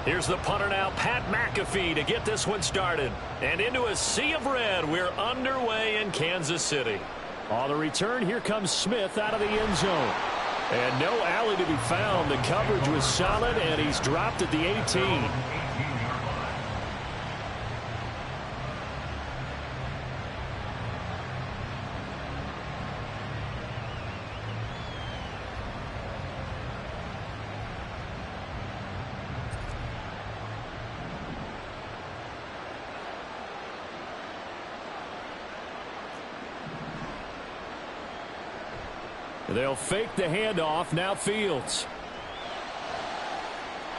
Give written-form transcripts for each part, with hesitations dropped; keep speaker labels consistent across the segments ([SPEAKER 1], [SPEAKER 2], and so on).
[SPEAKER 1] Here's the punter now, Pat McAfee, to get this one started. And into a sea of red, we're underway in Kansas City. On the return, here comes Smith out of the end zone. And no alley to be found. The coverage was solid, and he's dropped at the 18. They'll fake the handoff. Now Fields.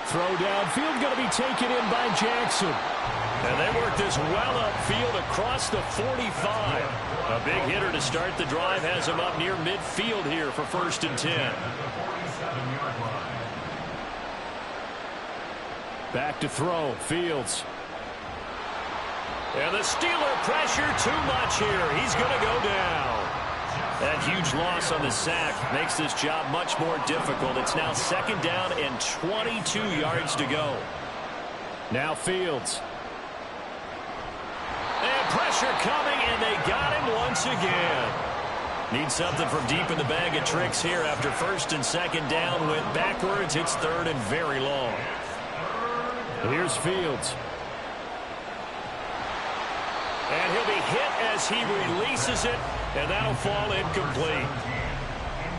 [SPEAKER 1] Throw downfield going to be taken in by Jackson. And they work this well upfield across the 45. A big hitter to start the drive has him up near midfield here for 1st and 10. Back to throw. Fields. And the Steeler pressure too much here. He's going to go down. That huge loss on the sack makes this job much more difficult. It's now 2nd down and 22 yards to go. Now Fields. And pressure coming, and they got him once again. Need something from deep in the bag of tricks here after 1st and 2nd down. Went backwards. It's 3rd and very long. Here's Fields. And he'll be hit as he releases it. And that'll fall incomplete.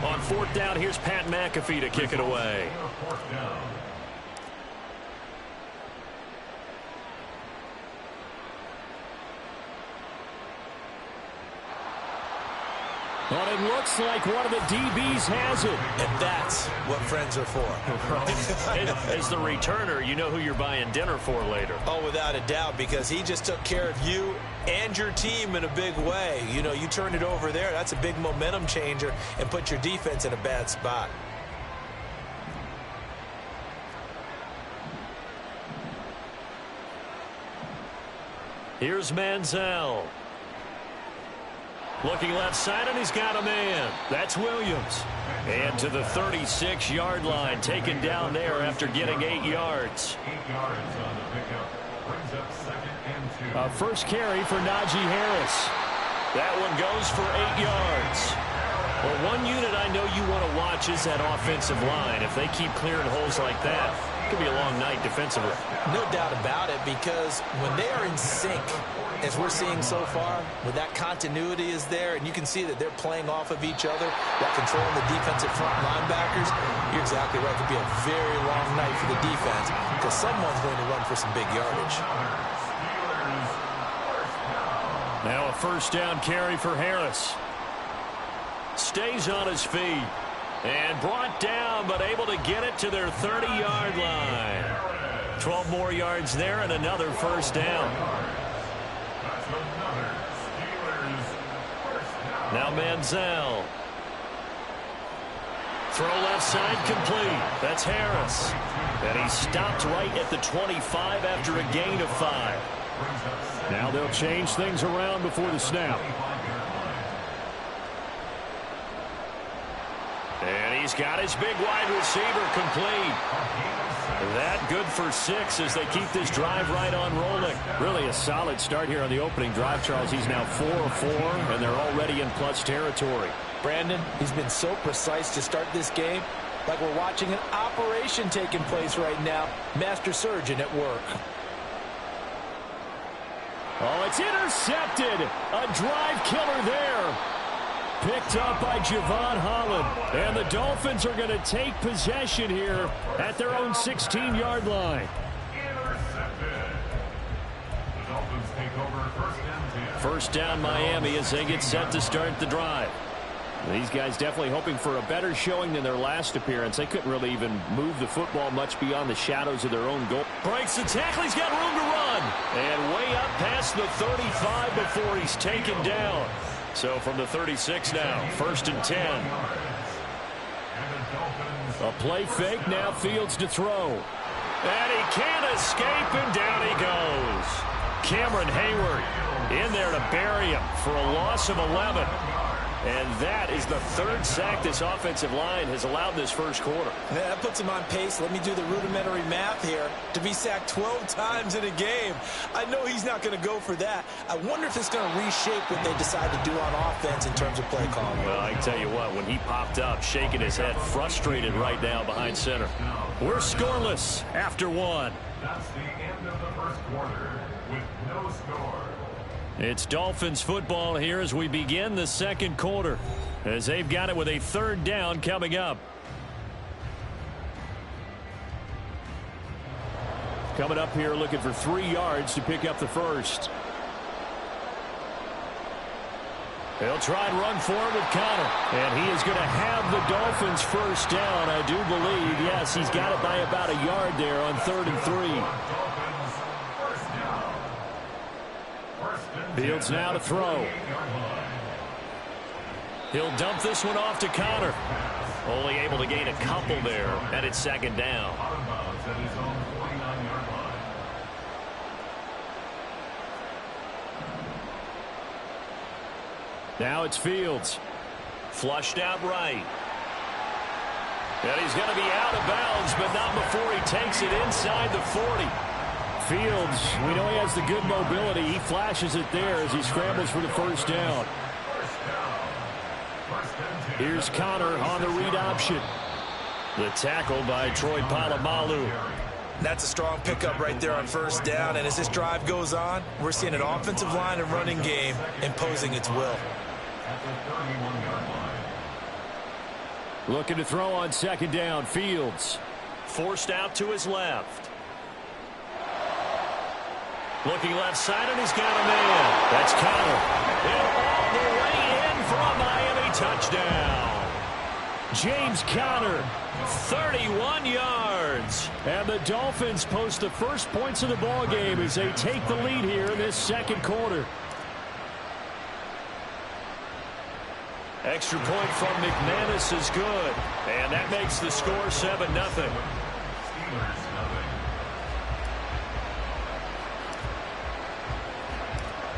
[SPEAKER 1] On 4th down, here's Pat McAfee to kick it away. But it looks like one of the DBs has it.
[SPEAKER 2] And that's what friends are for.
[SPEAKER 1] As the returner, you know who you're buying dinner for later.
[SPEAKER 2] Oh, without a doubt, because he just took care of you and your team in a big way. You know, you turned it over there. That's a big momentum changer and put your defense in a bad spot.
[SPEAKER 1] Here's Manziel. Looking left side, and he's got a man. That's Williams. And to the 36-yard line, taken down there after getting 8 yards.
[SPEAKER 3] 8 yards on the pickup. Brings up 2nd and 2.
[SPEAKER 1] A first carry for Najee Harris. That one goes for 8 yards. Well, one unit I know you want to watch is that offensive line. If they keep clearing holes like that, it could be a long night defensively.
[SPEAKER 2] No doubt about it, because when they are in sync, as we're seeing so far, when that continuity is there, and you can see that they're playing off of each other while controlling the defensive front linebackers, you're exactly right. It could be a very long night for the defense because someone's going to run for some big yardage.
[SPEAKER 1] Now a 1st down carry for Harris. Stays on his feet. And brought down, but able to get it to their 30-yard line. 12 more yards there and another 1st down. Now Manziel. Throw left side complete. That's Harris. And he stopped right at the 25 after a gain of 5. Now they'll change things around before the snap. And he's got his big wide receiver complete. That good for 6 as they keep this drive right on rolling. Really a solid start here on the opening drive, Charles. He's now 4 of 4, and they're already in plus territory.
[SPEAKER 2] Brandon, he's been so precise to start this game, like we're watching an operation taking place right now. Master surgeon at work.
[SPEAKER 1] Oh, it's intercepted. A drive killer there. Picked up by Javon Holland. And the Dolphins are going to take possession here at their own 16-yard line.
[SPEAKER 3] Intercepted. The Dolphins take over 1st and 10.
[SPEAKER 1] 1st down Miami as they get set to start the drive. These guys definitely hoping for a better showing than their last appearance. They couldn't really even move the football much beyond the shadows of their own goal. Breaks the tackle. He's got room to run. And way up past the 35 before he's taken down. So from the 36 now, 1st and 10. A play fake, now Fields to throw. And he can't escape, and down he goes. Cameron Hayward in there to bury him for a loss of 11. And that is the third sack this offensive line has allowed this first quarter.
[SPEAKER 2] Yeah, that puts him on pace. Let me do the rudimentary math here. To be sacked 12 times in a game. I know he's not going to go for that. I wonder if it's going to reshape what they decide to do on offense in terms of play calling.
[SPEAKER 1] Well, I can tell you what, when he popped up, shaking his head, frustrated right now behind center. We're scoreless after one.
[SPEAKER 3] That's the end of the first quarter with no score.
[SPEAKER 1] It's Dolphins football here as we begin the second quarter, as they've got it with a third down coming up. Coming up here looking for 3 yards to pick up the first. They'll try and run for it with Connor. And he is going to have the Dolphins first down, I do believe. Yes, he's got it by about a yard there on 3rd and 3. Fields now to throw. He'll dump this one off to Connor. Only able to gain a couple there, and it's second down. Now it's Fields. Flushed out right. And he's going to be out of bounds, but not before he takes it inside the 40. Fields, we know he has the good mobility. He flashes it there as he scrambles for the first down. Here's Connor on the read option. The tackle by Troy Polamalu.
[SPEAKER 2] That's a strong pickup right there on first down. And as this drive goes on, we're seeing an offensive line and running game imposing its will.
[SPEAKER 1] Looking to throw on second down. Fields forced out to his left. Looking left side, and he's got a man. That's Connor. And all the way in for a Miami touchdown. James Conner, 31 yards. And the Dolphins post the first points of the ball game as they take the lead here in this second quarter. Extra point from McManus is good. And that makes the score 7-0.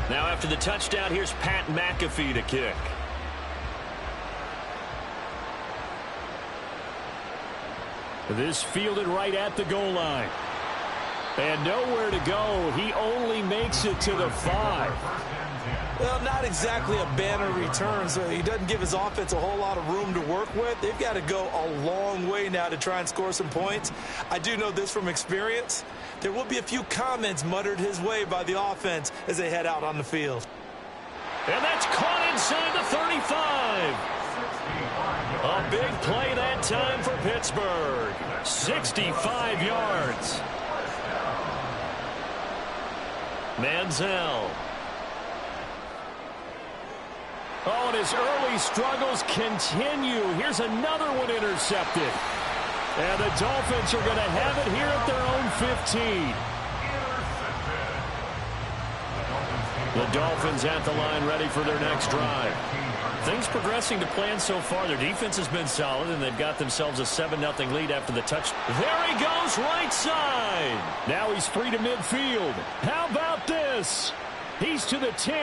[SPEAKER 1] Now after the touchdown, here's Pat McAfee to kick. This fielded right at the goal line. And nowhere to go. He only makes it to the 5.
[SPEAKER 2] Well, not exactly a banner return, so he doesn't give his offense a whole lot of room to work with. They've got to go a long way now to try and score some points. I do know this from experience. There will be a few comments muttered his way by the offense as they head out on the field.
[SPEAKER 1] And that's caught inside the 35. A big play that time for Pittsburgh. 65 yards. Manziel. Oh, and his early struggles continue. Here's another one intercepted. And the Dolphins are going to have it here at their own 15. The Dolphins at the line ready for their next drive. Things progressing to plan so far. Their defense has been solid, and they've got themselves a 7-0 lead after the touch. There he goes, right side. Now he's free to midfield. How about this? He's to the 10.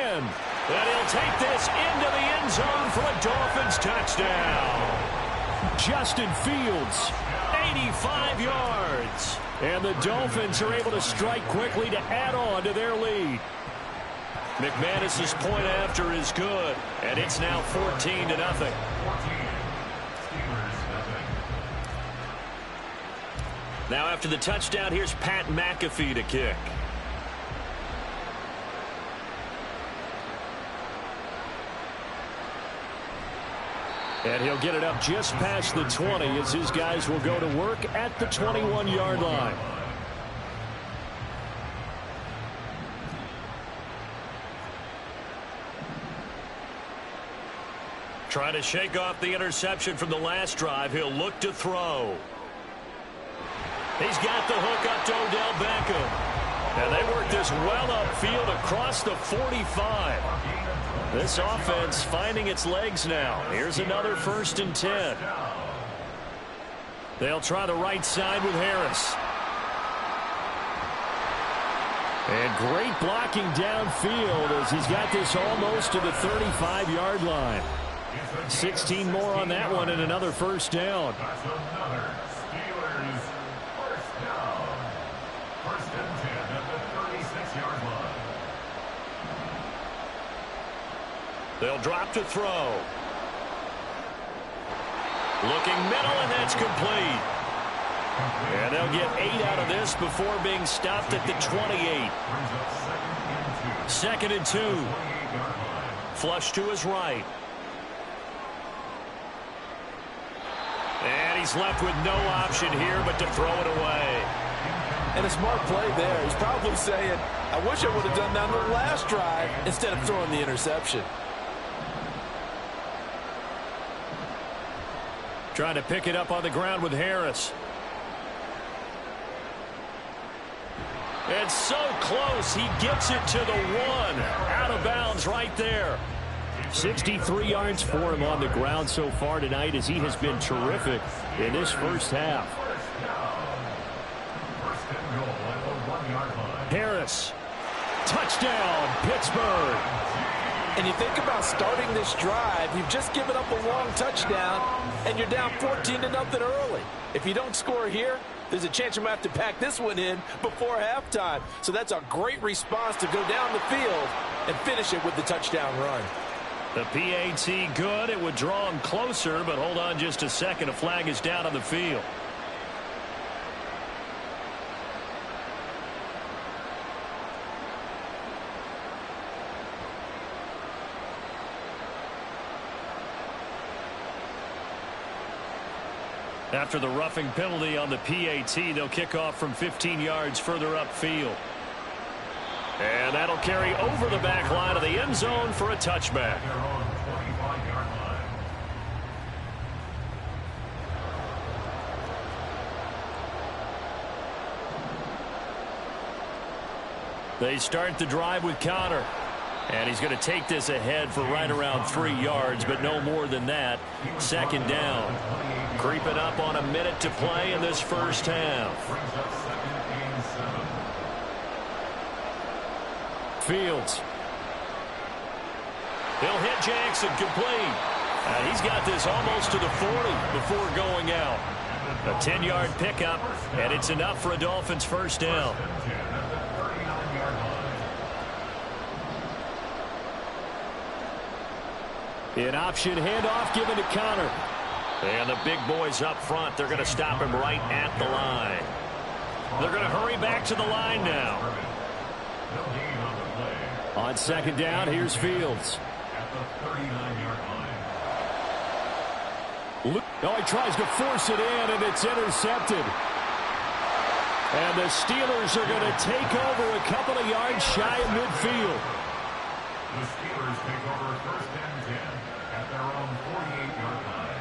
[SPEAKER 1] And he'll take this into the end zone for a Dolphins touchdown. Justin Fields, 85 yards. And the Dolphins are able to strike quickly to add on to their lead. McManus's point after is good, and it's now 14-0. Now after the touchdown, here's Pat McAfee to kick. And he'll get it up just past the 20 as his guys will go to work at the 21-yard line. Trying to shake off the interception from the last drive. He'll look to throw. He's got the hook up to Odell Beckham. And they work this well upfield across the 45. This offense finding its legs now. Here's another 1st and 10. They'll try the right side with Harris. And great blocking downfield as he's got this almost to the 35-yard line. 16 more on that one and another first down.
[SPEAKER 3] That's another Steelers first down. First and 10 at the 36-yard line.
[SPEAKER 1] They'll drop to throw. Looking middle, and that's complete. And they'll get 8 out of this before being stopped at the 28. Second and 2. Flush to his right. And he's left with no option here but to throw it away.
[SPEAKER 2] And a smart play there. He's probably saying, I wish I would have done that on the last drive instead of throwing the interception.
[SPEAKER 1] Trying to pick it up on the ground with Harris. And so close, he gets it to the 1. Out of bounds right there. 63 yards for him on the ground so far tonight as he has been terrific in this first half. Harris. Touchdown, Pittsburgh.
[SPEAKER 2] And you think about starting this drive, you've just given up a long touchdown, and you're down 14-0 early. If you don't score here, there's a chance you might have to pack this one in before halftime. So that's a great response to go down the field and finish it with the touchdown run.
[SPEAKER 1] The PAT good. It would draw him closer, but hold on just a second. A flag is down on the field. After the roughing penalty on the PAT, they'll kick off from 15 yards further upfield. And that'll carry over the back line of the end zone for a touchback. They start the drive with Connor. And he's going to take this ahead for right around 3 yards, but no more than that. Second down. Creeping up on a minute to play in this first half. Fields. He'll hit Jackson complete. He's got this almost to the 40 before going out. A 10-yard pickup, and it's enough for a Dolphins first down. An option handoff given to Connor. And the big boys up front, they're going to stop him right at the line. They're going to hurry back to the line now. On second down, here's Fields. Oh, he tries to force it in, and it's intercepted. And the Steelers are going to take over a couple of yards shy of midfield.
[SPEAKER 3] The Steelers take over first and 10 at their own 48-yard line.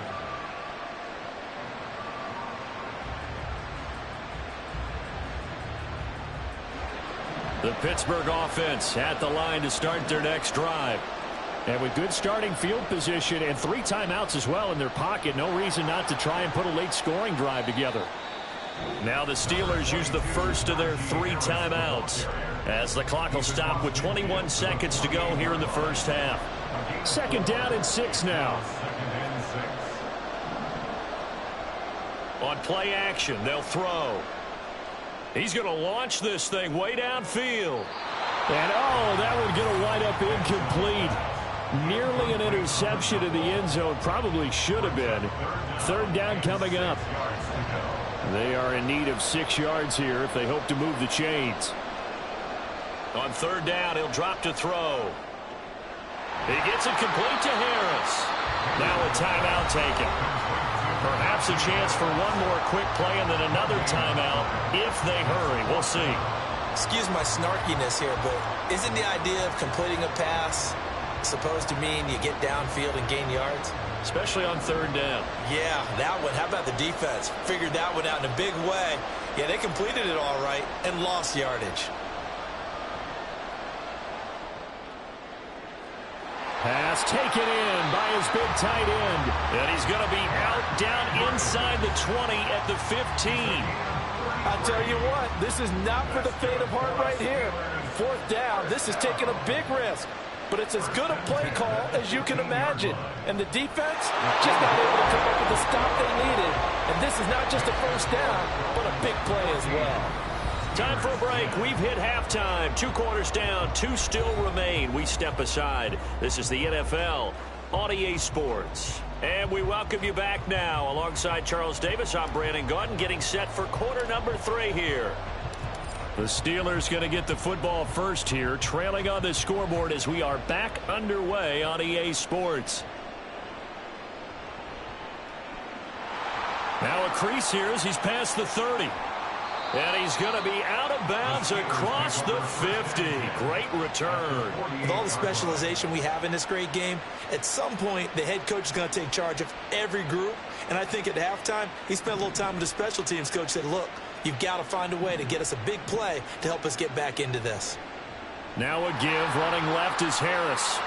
[SPEAKER 1] The Pittsburgh offense at the line to start their next drive. And with good starting field position and 3 timeouts as well in their pocket, no reason not to try and put a late scoring drive together. Now the Steelers use the first of their 3 timeouts as the clock will stop with 21 seconds to go here in the first half. Second down and 6 now. On play action, they'll throw. He's going to launch this thing way downfield. And, oh, that one's going to wind up incomplete. Nearly an interception in the end zone. Probably should have been. Third down coming up. They are in need of 6 yards here if they hope to move the chains. On third down, he'll drop to throw. He gets it complete to Harris. Now a timeout taken. Perhaps a chance for one more quick play and then another timeout if they hurry. We'll see.
[SPEAKER 2] Excuse my snarkiness here, but isn't the idea of completing a pass supposed to mean you get downfield and gain yards?
[SPEAKER 1] Especially on third down.
[SPEAKER 2] Yeah, that one. How about the defense? Figured that one out in a big way. Yeah, they completed it all right and lost yardage.
[SPEAKER 1] Pass taken in by his big tight end. And he's going to be out down inside the 20 at the 15.
[SPEAKER 2] I'll tell you what, this is not for the faint of heart right here. Fourth down, this is taking a big risk. but it's as good a play call as you can imagine. And the defense just not able to come up with the stop they needed. And this is not just a first down, but a big play as well.
[SPEAKER 1] Time for a break. We've hit halftime. 2 quarters down. 2 still remain. We step aside. This is the NFL on EA Sports. And we welcome you back now. Alongside Charles Davis, I'm Brandon Gaudin, getting set for quarter number 3 here. The Steelers going to get the football first here, trailing on the scoreboard as we are back underway on EA Sports. Now a crease here as he's past the 30. And he's going to be out of bounds across the 50. Great return.
[SPEAKER 2] With all the specialization we have in this great game, at some point the head coach is going to take charge of every group. And I think at halftime, he spent a little time with the special teams coach, said, look, you've got to find a way to get us a big play to help us get back into this.
[SPEAKER 1] Now a give. Running left is Harris.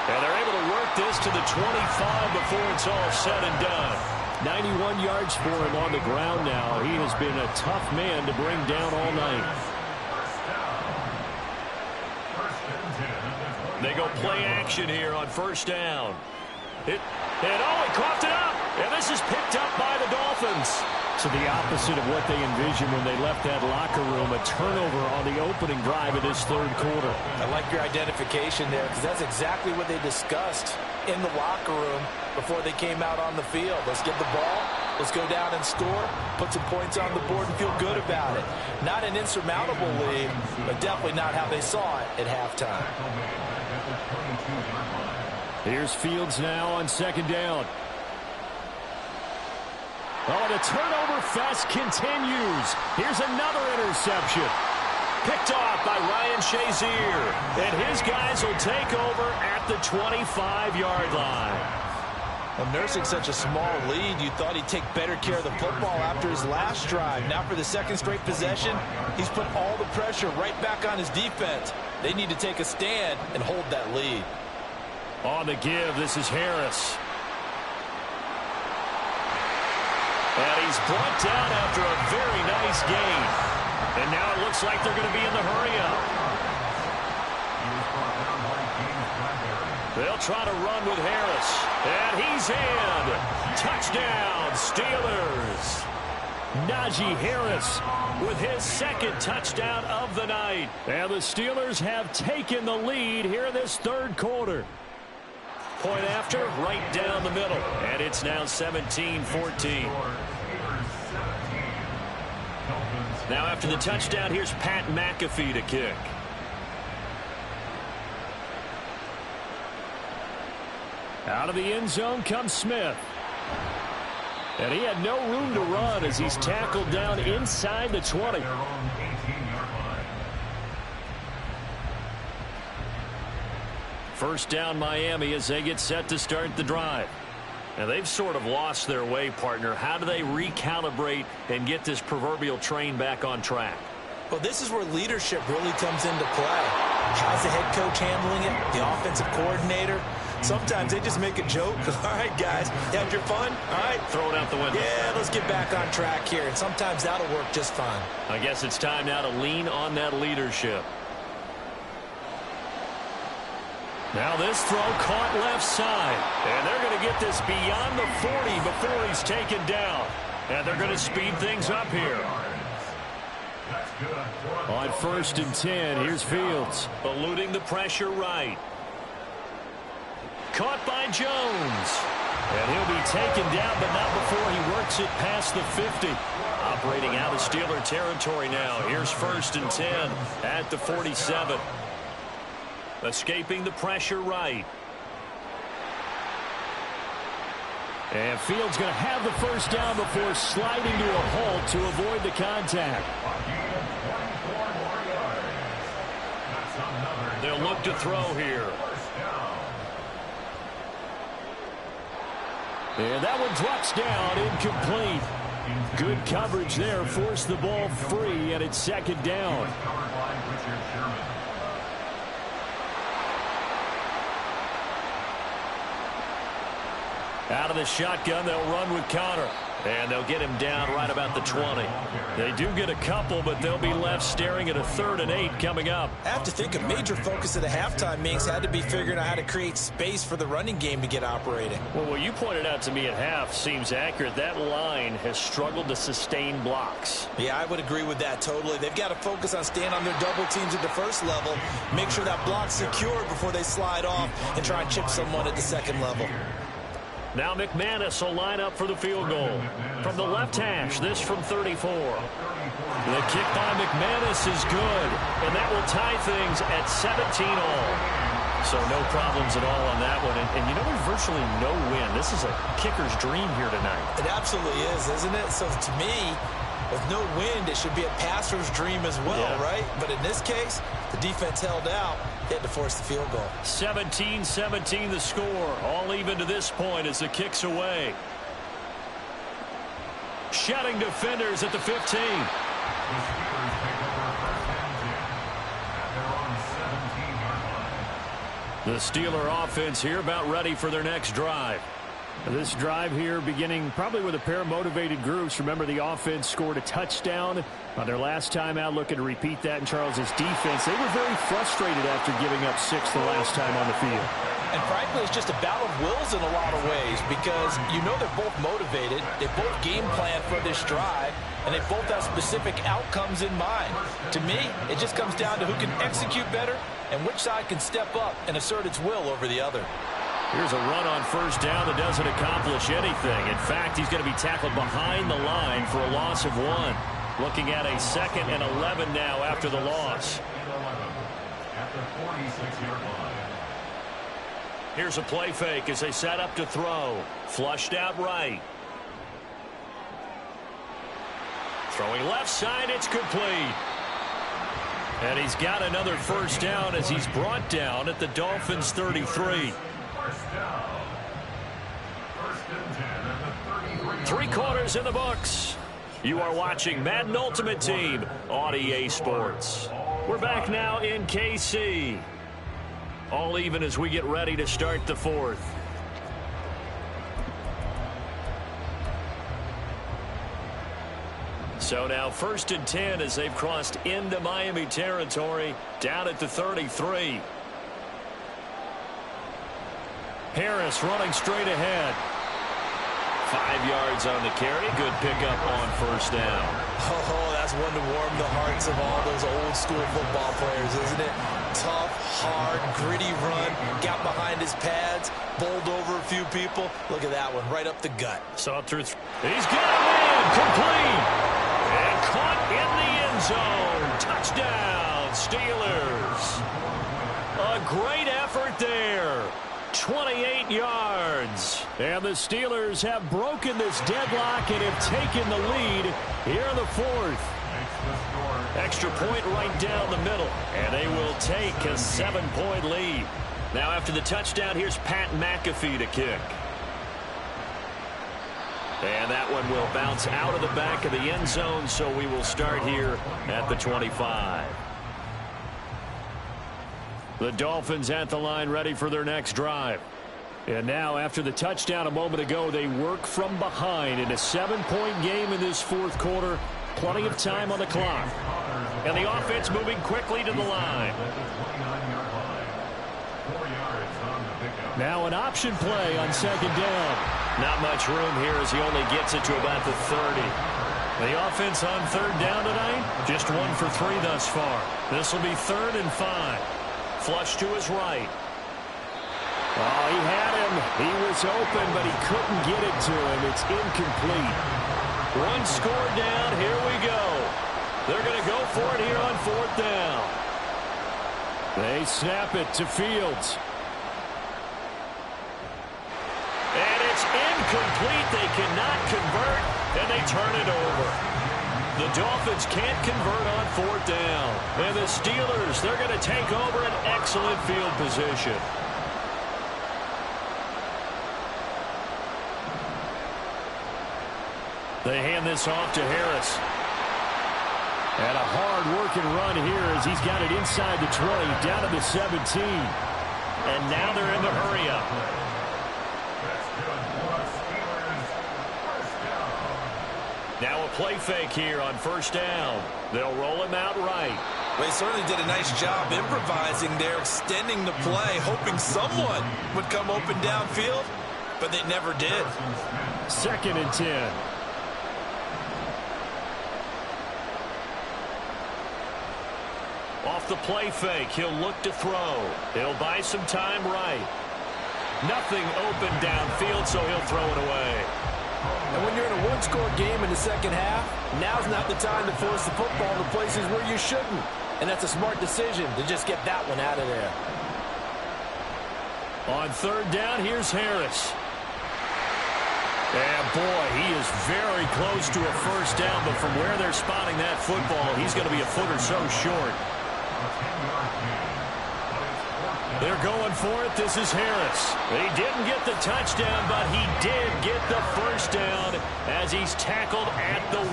[SPEAKER 1] And they're able to work this to the 25 before it's all said and done. 91 yards for him on the ground now. He has been a tough man to bring down all night. They go play action here on first down. He coughed it up. And this is picked up by the Dolphins. So the opposite of what they envisioned when they left that locker room, a turnover on the opening drive of this third quarter.
[SPEAKER 2] I like your identification there because that's exactly what they discussed in the locker room before they came out on the field. Let's get the ball. Let's go down and score, put some points on the board and feel good about it. Not an insurmountable lead, but definitely not how they saw it at halftime.
[SPEAKER 1] Here's Fields now on second down. Oh, the turnover fest continues. Here's another interception. Picked off by Ryan Shazier. And his guys will take over at the 25-yard line.
[SPEAKER 2] Well, nursing such a small lead, you thought he'd take better care of the football after his last drive. Now for the second straight possession, he's put all the pressure right back on his defense. They need to take a stand and hold that lead.
[SPEAKER 1] On the give, this is Harris. And he's brought down after a very nice gain. And now it looks like they're going to be in the hurry-up. They'll try to run with Harris. And he's in. Touchdown, Steelers. Najee Harris with his second touchdown of the night. And the Steelers have taken the lead here in this third quarter. Point after, right down the middle. And it's now 17-14. Now after the touchdown, here's Pat McAfee to kick. Out of the end zone comes Smith. And he had no room to run as he's tackled down inside the 20. First down Miami as they get set to start the drive. And they've sort of lost their way, partner. How do they recalibrate and get this proverbial train back on track?
[SPEAKER 2] Well, this is where leadership really comes into play. How's the head coach handling it? The offensive coordinator? Sometimes they just make a joke. All right, guys, you had your fun? All right.
[SPEAKER 1] Throw it out the window.
[SPEAKER 2] Yeah, let's get back on track here. And sometimes that'll work just fine.
[SPEAKER 1] I guess it's time now to lean on that leadership. Now this throw caught left side. And they're going to get this beyond the 40 before he's taken down. And they're going to speed things up here. On first and 10, here's Fields. Eluding the pressure right. Caught by Jones. And he'll be taken down, but not before he works it past the 50. Operating out of Steeler territory now. Here's first and 10 at the 47. Escaping the pressure right. And Fields going to have the first down before sliding to a halt to avoid the contact. They'll look to throw here. And that one drops down, incomplete. Good coverage there, forced the ball free, and it's second down. Out of the shotgun, they'll run with Connor. And they'll get him down right about the 20. They do get a couple, but they'll be left staring at a 3rd and 8 coming up.
[SPEAKER 2] I have to think a major focus of the halftime, Minks, had to be figuring out how to create space for the running game to get operating.
[SPEAKER 1] Well, what you pointed out to me at half seems accurate. That line has struggled to sustain blocks.
[SPEAKER 2] Yeah, I would agree with that totally. They've got to focus on staying on their double teams at the first level, make sure that block's secure before they slide off and try and chip someone at the second level.
[SPEAKER 1] Now McManus will line up for the field goal. From the left hash, this from 34. The kick by McManus is good, and that will tie things at 17 all. So no problems at all on that one. And you know, there's virtually no win. This is a kicker's dream here tonight.
[SPEAKER 2] It absolutely is, isn't it? So to me, with no wind, it should be a passer's dream as well, right? But in this case, the defense held out. They had to force the field goal.
[SPEAKER 1] 17-17 the score. All even to this point as the kick's away. Shutting defenders at the 15. The Steeler offense here about ready for their next drive. This drive here beginning probably with a pair of motivated groups. Remember, the offense scored a touchdown on their last time out, looking to repeat that in Charles's defense. They were very frustrated after giving up 6 the last time on the field.
[SPEAKER 2] And frankly, it's just a battle of wills in a lot of ways because you know they're both motivated. They both game plan for this drive, and they both have specific outcomes in mind. To me, it just comes down to who can execute better and which side can step up and assert its will over the other.
[SPEAKER 1] Here's a run on first down that doesn't accomplish anything. In fact, he's going to be tackled behind the line for a loss of 1. Looking at a 2nd and 11 now after the loss.
[SPEAKER 3] At the 46-yard line.
[SPEAKER 1] Here's a play fake as they set up to throw. Flushed out right. Throwing left side, it's complete. And he's got another first down as he's brought down at the Dolphins' 33.
[SPEAKER 3] First down. 1st and 10 at the 33.
[SPEAKER 1] 3 quarters in the books. You are watching Madden Ultimate Team on EA Sports. We're back now in KC. All even as we get ready to start the 4th. So now 1st and 10 as they've crossed into Miami territory down at the 33. Harris running straight ahead. 5 yards on the carry. Good pickup on first down.
[SPEAKER 2] Oh, that's one to warm the hearts of all those old school football players, isn't it? Tough, hard, gritty run. Got behind his pads. Bowled over a few people. Look at that one, right up the gut.
[SPEAKER 1] Saw it through. He's got a man. Complete. And caught in the end zone. Touchdown, Steelers. A great effort there. 28 yards. And the Steelers have broken this deadlock and have taken the lead here in the 4th. Extra point right down the middle. And they will take a 7-point lead. Now after the touchdown, here's Pat McAfee to kick. And that one will bounce out of the back of the end zone, so we will start here at the 25. The Dolphins at the line ready for their next drive. And now after the touchdown a moment ago, they work from behind in a 7-point game in this 4th quarter. Plenty of time on the clock. And the offense moving quickly to the line. Now an option play on 2nd down. Not much room here as he only gets it to about the 30. The offense on 3rd down tonight, just 1 for 3 thus far. This will be 3rd and 5. Flush to his right. Oh, he had him. He was open, but he couldn't get it to him. It's incomplete. 1 score down. Here we go. They're going to go for it here on 4th down. They snap it to Fields. And it's incomplete. They cannot convert, and they turn it over. The Dolphins can't convert on 4th down. And the Steelers, they're going to take over an excellent field position. They hand this off to Harris. And a hard-working run here as he's got it inside the 20, down to the 17. And now they're in the hurry-up. Now a play fake here on first down. They'll roll him out right.
[SPEAKER 2] They certainly did a nice job improvising there, extending the play, hoping someone would come open downfield, but they never did.
[SPEAKER 1] 2nd and 10. Off the play fake, he'll look to throw. He'll buy some time right. Nothing open downfield, so he'll throw it away.
[SPEAKER 4] And when you're in a one-score game in the second half, now's not the time to force the football to places where you shouldn't. And that's a smart decision to just get that one out of there.
[SPEAKER 1] On 3rd down, here's Harris. And boy, he is very close to a first down, but from where they're spotting that football, he's going to be a foot or so short. They're going for it. This is Harris. He didn't get the touchdown, but he did get the first down as he's tackled at the 1.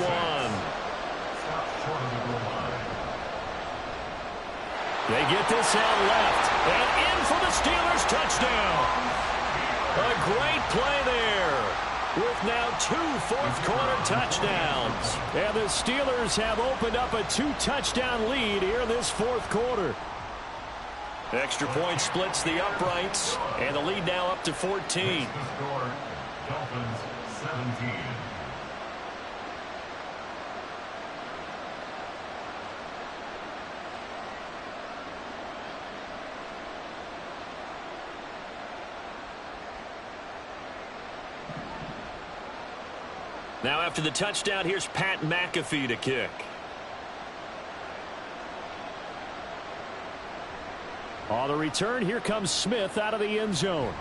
[SPEAKER 1] They get this out left. And in for the Steelers touchdown. A great play there, with now 2 fourth-quarter touchdowns. And the Steelers have opened up a 2-touchdown lead here in this 4th quarter. Extra point splits the uprights, and the lead now up to 14.
[SPEAKER 3] Dolphins 17.
[SPEAKER 1] Now after the touchdown, here's Pat McAfee to kick. On the return, here comes Smith out of the end zone.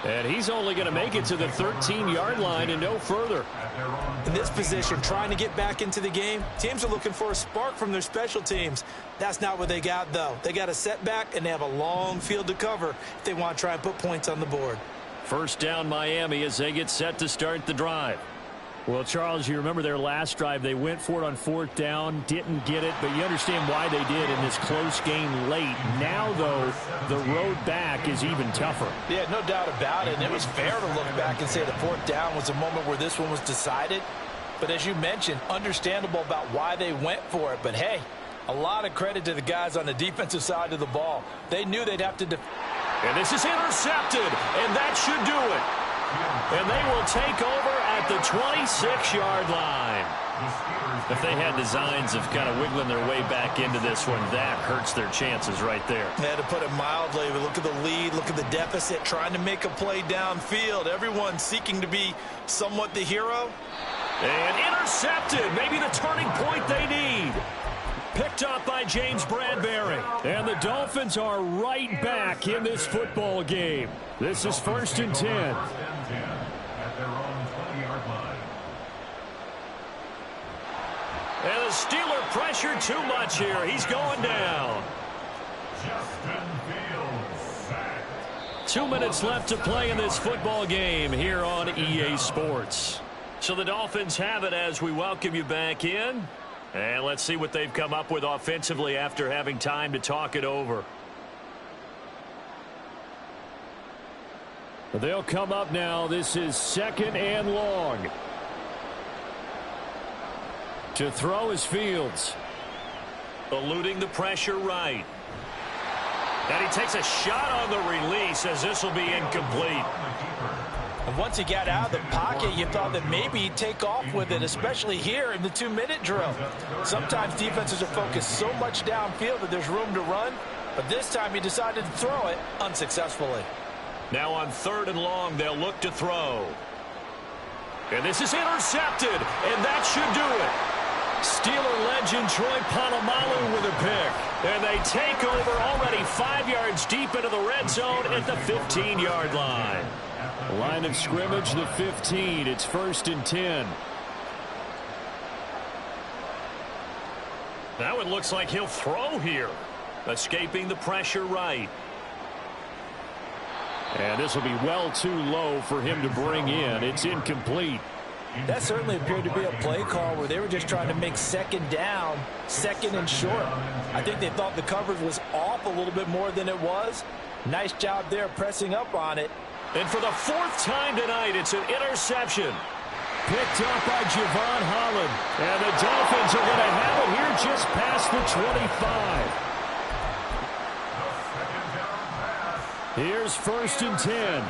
[SPEAKER 1] And he's only going to make it to the 13-yard line and no further.
[SPEAKER 2] In this position, trying to get back into the game, teams are looking for a spark from their special teams. That's not what they got, though. They got a setback, and they have a long field to cover if they want to try and put points on the board.
[SPEAKER 1] First down, Miami, as they get set to start the drive. Well, Charles, you remember their last drive. They went for it on 4th down, didn't get it, but you understand why they did in this close game late. Now, though, the road back is even tougher.
[SPEAKER 2] Yeah, no doubt about it. And it was fair to look back and say the 4th down was a moment where this one was decided. But as you mentioned, understandable about why they went for it. But, hey, a lot of credit to the guys on the defensive side of the ball. They knew they'd have to
[SPEAKER 1] and this is intercepted, and that should do it. And they will take over at the 26-yard line. If they had designs of kind of wiggling their way back into this one, that hurts their chances right there.
[SPEAKER 2] Yeah, to put it mildly, look at the lead, look at the deficit, trying to make a play downfield. Everyone seeking to be somewhat the hero.
[SPEAKER 1] And intercepted, maybe the turning point they need. Picked up by James Bradbury. And the Dolphins are right back in this football game. This is 1st and 10.
[SPEAKER 3] At their own 20-yard line.
[SPEAKER 1] And the Steeler pressure too much here. He's going down.
[SPEAKER 3] Justin Fields sacked.
[SPEAKER 1] 2 minutes left to play in this football game here on EA Sports. So the Dolphins have it as we welcome you back in. And let's see what they've come up with offensively after having time to talk it over. They'll come up now. This is 2nd and long. To throw is Fields. Eluding the pressure right. And he takes a shot on the release as this will be incomplete.
[SPEAKER 2] And once he got out of the pocket, you thought that maybe he'd take off with it, especially here in the 2-minute drill. Sometimes defenses are focused so much downfield that there's room to run, but this time he decided to throw it unsuccessfully.
[SPEAKER 1] Now on 3rd and long, they'll look to throw. And this is intercepted, and that should do it. Steeler legend Troy Polamalu with a pick. And they take over already 5 yards deep into the red zone at the 15-yard line. Line of scrimmage, the 15. It's 1st and 10. Now it looks like he'll throw here. Escaping the pressure right. And this will be well too low for him to bring in. It's incomplete.
[SPEAKER 4] That certainly appeared to be a play call where they were just trying to make 2nd down, 2nd and short. I think they thought the coverage was off a little bit more than it was. Nice job there pressing up on it.
[SPEAKER 1] And for the 4th time tonight, it's an interception. picked up by Javon Holland. And the Dolphins are going to have it here just past the 25. Here's 1st and 10.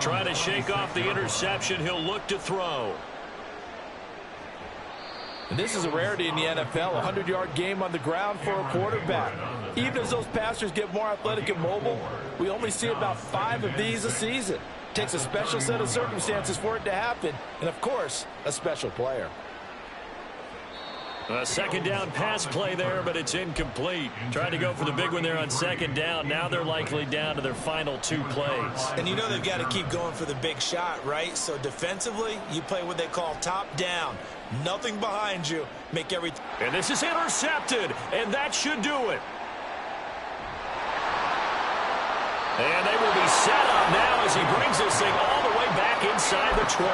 [SPEAKER 1] Trying to shake off the interception. He'll look to throw.
[SPEAKER 4] And this is a rarity in the NFL, a 100-yard game on the ground for a quarterback. Even as those passers get more athletic and mobile, we only see about 5 of these a season. It takes a special set of circumstances for it to happen, and of course, a special player.
[SPEAKER 1] A 2nd down pass play there, but it's incomplete. Trying to go for the big one there on 2nd down. Now they're likely down to their final 2 plays.
[SPEAKER 2] And you know they've got to keep going for the big shot, right? So defensively, you play what they call top down. Nothing behind you. Make everything.
[SPEAKER 1] And this is intercepted, and that should do it. And they will be set up now as he brings this thing all the way back inside the 20.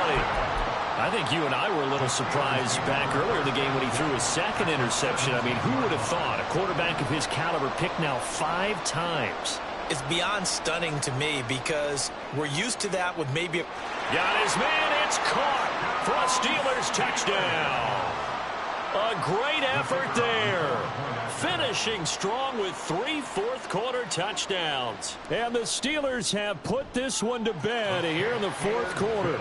[SPEAKER 1] I think you and I were a little surprised back earlier in the game when he threw his 2nd interception. I mean, who would have thought a quarterback of his caliber picked now 5 times?
[SPEAKER 2] It's beyond stunning to me because we're used to that with maybe
[SPEAKER 1] Got his man. It's caught for a Steelers touchdown. A great effort there. Finishing strong with 3 fourth-quarter touchdowns. And the Steelers have put this one to bed here in the 4th quarter.